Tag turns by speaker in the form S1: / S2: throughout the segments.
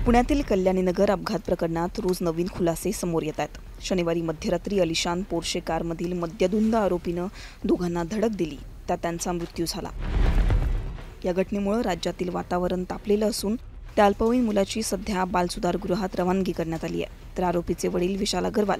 S1: पुण्यातील कल्याणीनगर अपघात प्रकरणात रोज नवीन खुलासे समोर येत आहेत। शनिवारी मध्यरात्री अलिशान पोर्शे कारमधील मद्यधुंद आरोपीनं दोघांना धडक दिली, त्यात त्यांचा मृत्यू झाला। या घटनेमुळे राज्यातील वातावरण तापलेलं असून त्या अल्पवयीन मुलाची सध्या बालसुधारगृहात रवानगी करण्यात आली आहे। तर आरोपीचे वडील विशाल अग्रवाल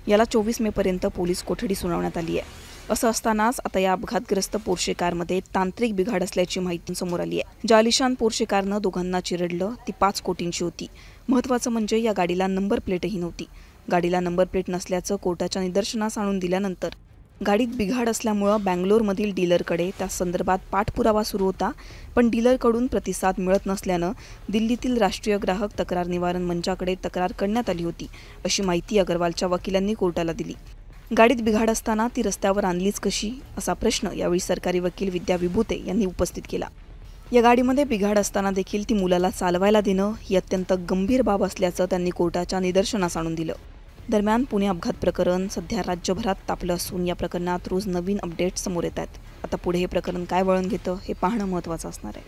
S1: याला 24 मे पर्यंत पोलीस कोठडी सुनावण्यात आली आहे। असं असतानाच आता या अपघातग्रस्त पोर्शे कारमध्ये तांत्रिक बिघाड असल्याची माहिती समोर आली आहे। ज्या अलिशान पोर्शे कारनं दोघांना चिरडलं ती 5 कोटींची होती। महत्त्वाचं म्हणजे या गाडीला नंबर प्लेटही नव्हती। गाडीला नंबर प्लेट नसल्याचं कोर्टाच्या निदर्शनास आणून दिल्यानंतर गाडीत बिघाड असल्यामुळं बँगलोरमधील डीलरकडे त्या संदर्भात पाठपुरावा सुरू होता, पण डीलरकडून प्रतिसाद मिळत नसल्यानं दिल्लीतील राष्ट्रीय ग्राहक तक्रार निवारण मंचाकडे तक्रार करण्यात आली होती, अशी माहिती अग्रवालच्या वकिलांनी कोर्टाला दिली। गाडीत बिघाड असताना ती रस्त्यावर आणलीच कशी, असा प्रश्न यावेळी सरकारी वकील विद्या विभूते यांनी उपस्थित केला। या गाडीमध्ये बिघाड असताना देखील ती मुलाला चालवायला देणं ही अत्यंत गंभीर बाब असल्याचं त्यांनी कोर्टाच्या निदर्शनास आणून दिलं। दरम्यान पुणे अपघात प्रकरण सध्या राज्यभरात तापलं असून या प्रकरणात रोज नवीन अपडेट समोर येत आहेत। आता पुढे हे प्रकरण काय वळण घेतं हे पाहणं महत्त्वाचं असणार आहे।